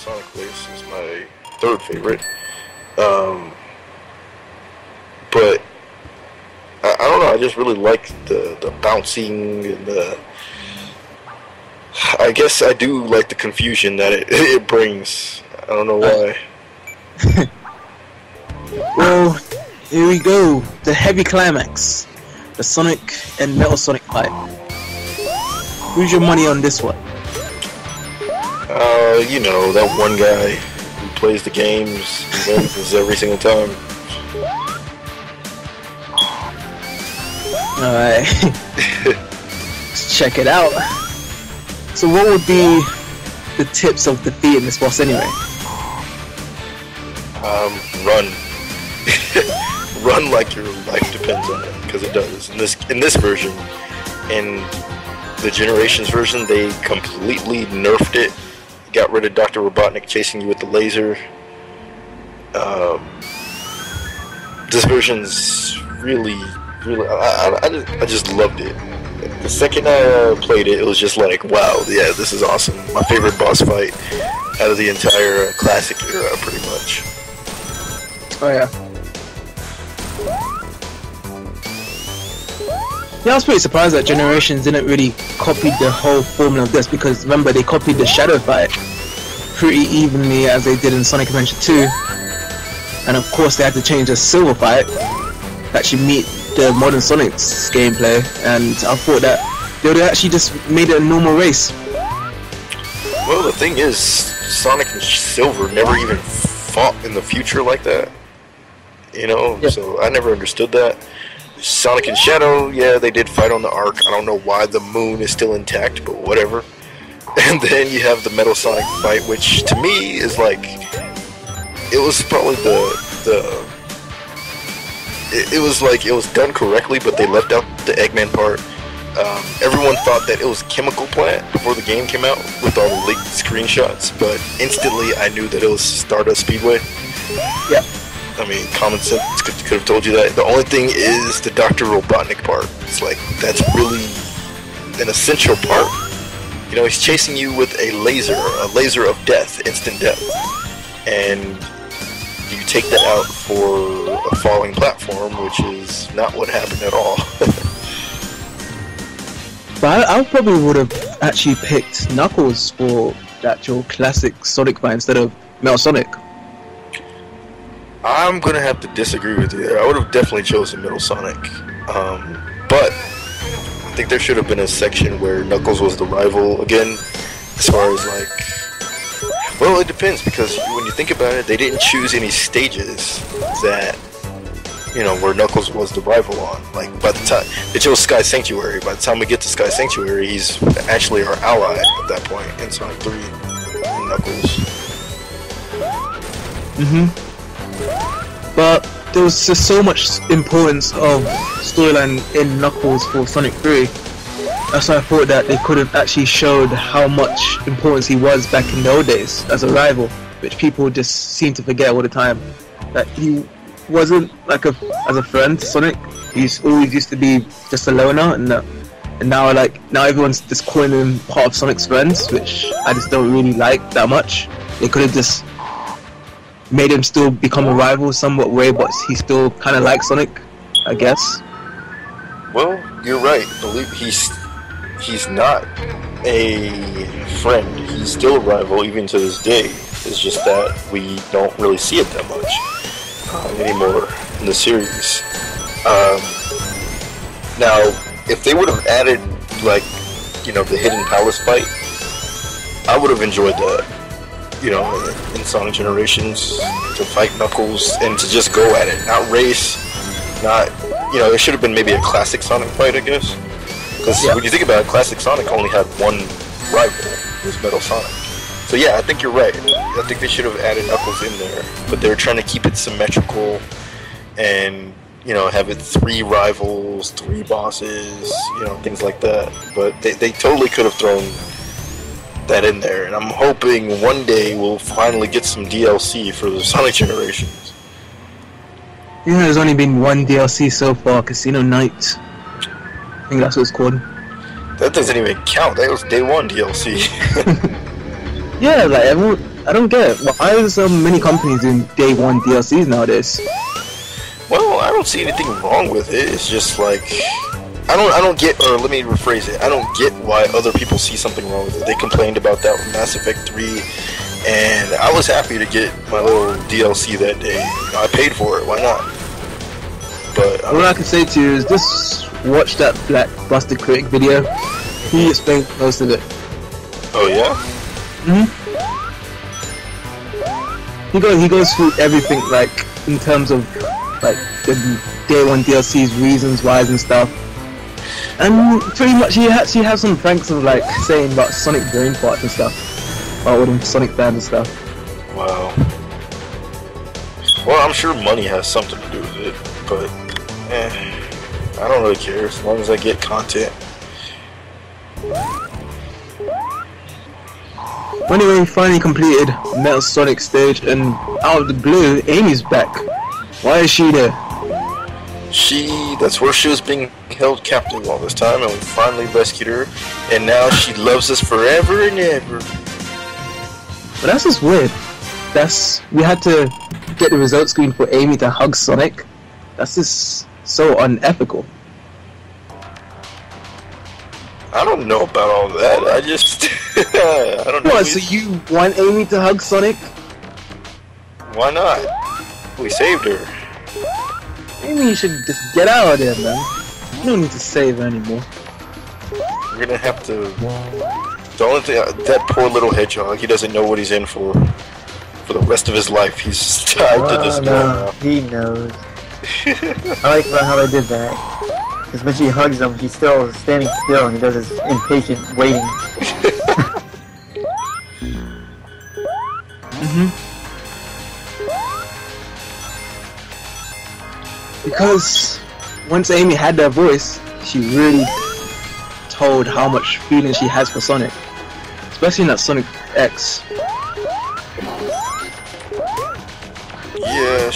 Sonic Place is my third favorite. But I don't know. I just really like the bouncing and the. I guess I do like the confusion that it brings. I don't know why. Well, here we go. The heavy climax. The Sonic and Metal Sonic fight. Who's your money on this one? You know, that one guy who plays the games and wins every single time. Alright. Let's check it out. So what would be the tips of defeating this boss anyway? Run. Run like your life depends on it, because it does. In this version, in the Generations version, they completely nerfed it. Got rid of Dr. Robotnik chasing you with the laser. This version's really, I just loved it. The second I played it, it was just like, wow, yeah, this is awesome. My favorite boss fight out of the entire classic era, pretty much. Oh yeah. Yeah, I was pretty surprised that Generations didn't really copy the whole formula of this, because remember, they copied the Shadow fight pretty evenly as they did in Sonic Adventure 2. And of course they had to change the Silver fight to actually meet the modern Sonic's gameplay, and I thought that they would have actually just made it a normal race. Well, the thing is, Sonic and Silver never even fought in the future like that. You know, yeah. So I never understood that. Sonic and Shadow, yeah, they did fight on the Ark. I don't know why the moon is still intact, but whatever. And then you have the Metal Sonic fight, which to me is like, it was probably it was like, it was done correctly, but they left out the Eggman part. Everyone thought that it was Chemical Plant before the game came out with all the leaked screenshots, but instantly I knew that it was Stardust Speedway. Yeah. I mean, common sense could have told you that. The only thing is the Dr. Robotnik part. It's like, that's really an essential part. You know, he's chasing you with a laser of death, instant death. And you take that out for a falling platform, which is not what happened at all. But I probably would have actually picked Knuckles for the actual classic Sonic fight instead of Metal Sonic. I'm gonna have to disagree with you there. I would have definitely chosen Metal Sonic. But I think there should have been a section where Knuckles was the rival again, as far as like... Well, it depends, because when you think about it, they didn't choose any stages that, you know, where Knuckles was the rival on. Like, by the time... They chose Sky Sanctuary. By the time we get to Sky Sanctuary, he's actually our ally at that point in Sonic 3. Knuckles. Mm-hmm. But there was just so much importance of storyline in Knuckles for Sonic 3. That's why I thought that they could have actually showed how much importance he was back in the old days as a rival, which people just seem to forget all the time. That he wasn't like as a friend to Sonic. He's always used to be just a loner, and now everyone's just calling him part of Sonic's friends, which I just don't really like that much. They could have just made him still become a rival somewhat way, but he still kind of likes Sonic, I guess. Well, you're right. Believe he's not a friend. He's still a rival even to this day. It's just that we don't really see it that much anymore in the series. Now, if they would have added, like, you know, the Hidden Palace fight, I would have enjoyed that. You know, in Sonic Generations, to fight Knuckles and to just go at it, not race, not, you know, it should have been maybe a classic Sonic fight, I guess. Because when you think about it, classic Sonic only had one rival, it was Metal Sonic. So yeah, I think you're right. I think they should have added Knuckles in there, but they were trying to keep it symmetrical and, you know, have it 3 rivals, 3 bosses, you know, things like that. But they totally could have thrown that in there, and I'm hoping one day we'll finally get some DLC for the Sonic Generations. You know, there's only been one DLC so far, Casino Night. I think that's what it's called. That doesn't even count. That was day 1 DLC. Yeah, like I don't get it. Why are so many companies doing day one DLCs nowadays? Well, I don't see anything wrong with it. It's just like I don't get, or let me rephrase it. I don't get why other people see something wrong with it. They complained about that with Mass Effect 3, and I was happy to get my little DLC that day. You know, I paid for it. Why not? But what I can say to you is just watch that Black Busted Critic video. He explained most of it. Oh yeah? He goes through everything, like in terms of like the day one DLC's reasons, whys and stuff. And pretty much he actually has some thanks of like saying about Sonic brain farts and stuff. About all them Sonic fans and stuff. Wow. Well, I'm sure money has something to do with it, but I don't really care as long as I get content. Anyway, we finally completed Metal Sonic stage, and out of the blue, Amy's back. Why is she there? That's where she was being held captive all this time, and we finally rescued her, and now she loves us forever and ever. But that's just weird. We had to get the result screen for Amy to hug Sonic. That's just so unethical. I don't know about all that. I just I don't know. What, so you want Amy to hug Sonic? Why not? We saved her. Amy should just get out of there, man. You don't need to save her anymore. We're gonna have to. The only thing, that poor little hedgehog, he doesn't know what he's in for the rest of his life. He's tied to this girl. He knows. I like how they did that. Because when she hugs him, he's still standing still and he does his impatient waiting. Because once Amy had that voice, she really told how much feeling she has for Sonic. Especially in that Sonic X. Yeah,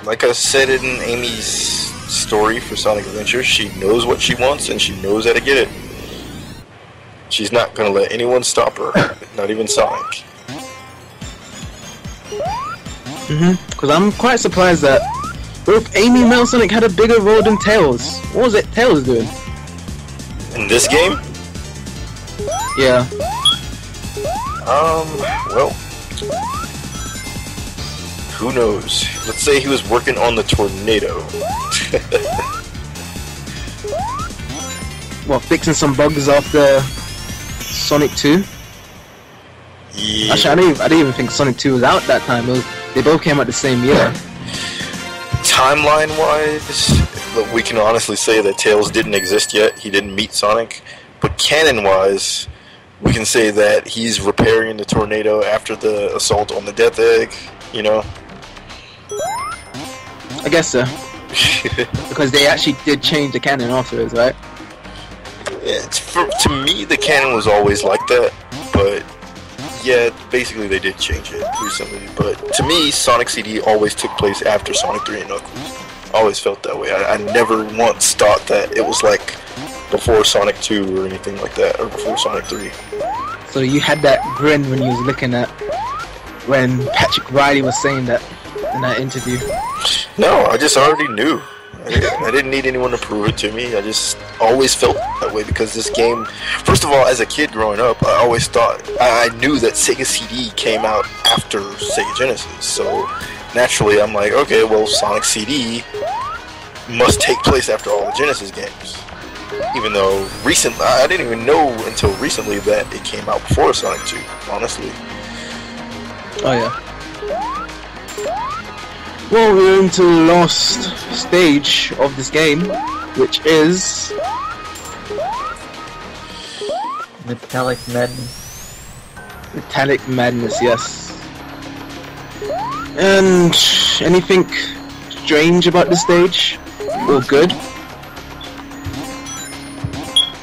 like I said in Amy's story for Sonic Adventure, she knows what she wants and she knows how to get it. She's not gonna let anyone stop her, not even Sonic. Because I'm quite surprised that both Amy and Metal Sonic had a bigger role than Tails. What was it Tails doing? In this game? Yeah. Well, who knows? Let's say he was working on the tornado. What, fixing some bugs after Sonic 2? Yeah. Actually, I didn't even think Sonic 2 was out that time. They both came out the same year. Timeline-wise, we can honestly say that Tails didn't exist yet. He didn't meet Sonic. But canon-wise, we can say that he's repairing the tornado after the assault on the Death Egg, you know? I guess so. Because they actually did change the canon afterwards, right? Yeah, to me, the canon was always like that, but yeah, basically they did change it recently. But to me, Sonic CD always took place after Sonic 3 and Knuckles. I always felt that way. I never once thought that it was like before Sonic 2 or anything like that, or before Sonic 3. So you had that grin when you was looking at when Patrick Riley was saying that in that interview. No, I just already knew. I didn't need anyone to prove it to me. I just always felt that way because this game, first of all, as a kid growing up, I always thought, I knew that Sega CD came out after Sega Genesis. So naturally, I'm like, okay, well, Sonic CD must take place after all the Genesis games. Even though I didn't even know until recently that it came out before Sonic 2, honestly. Oh yeah. Well, we're into the last stage of this game, which is Metallic Madness. Metallic Madness, yes. And anything strange about this stage? Or good?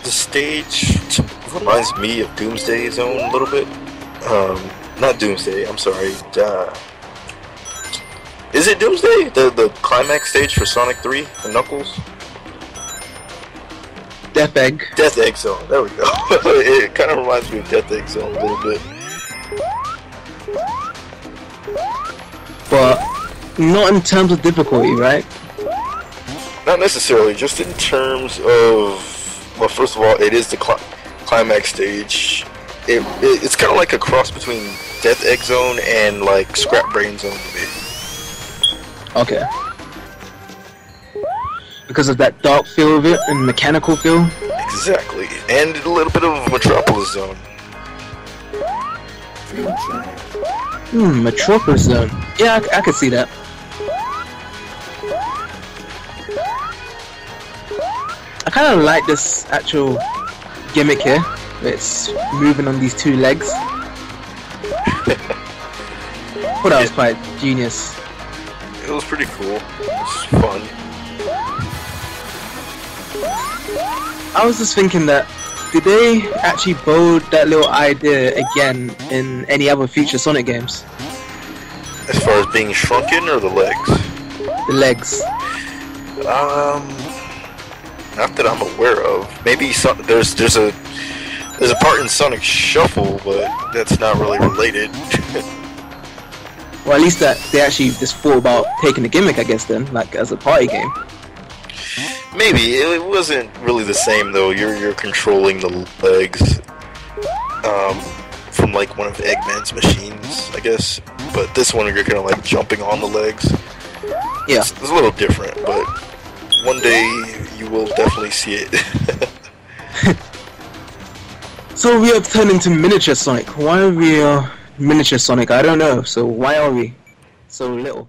The stage reminds me of Doomsday Zone a little bit. Not Doomsday, I'm sorry. Is it Doomsday? The climax stage for Sonic 3 and Knuckles? Death Egg. Death Egg Zone. There we go. It kind of reminds me of Death Egg Zone a little bit. But not in terms of difficulty, right? Not necessarily, just in terms of, well, first of all, it is the climax stage. It's kind of like a cross between Death Egg Zone and like Scrap Brain Zone to me. Okay. Because of that dark feel of it and mechanical feel? Exactly, and a little bit of Metropolis Zone. Metropolis Zone. Yeah, I could see that. I kind of like this actual gimmick here, where it's moving on these two legs. Thought that was quite genius. It was pretty cool. It was fun. I was just thinking that, did they actually borrow that little idea again in any other future Sonic games? As far as being shrunken or the legs? The legs. Not that I'm aware of. Maybe there's a part in Sonic Shuffle, but that's not really related. Well, at least that they actually just thought about taking the gimmick, I guess, then, like as a party game. Maybe it wasn't really the same though. You're controlling the legs from like one of Eggman's machines, I guess. But this one you're kind of like jumping on the legs. Yeah, it's a little different, but one day you will definitely see it. So we have turned into miniature Sonic. Why are we miniature Sonic? I don't know. So why are we so little?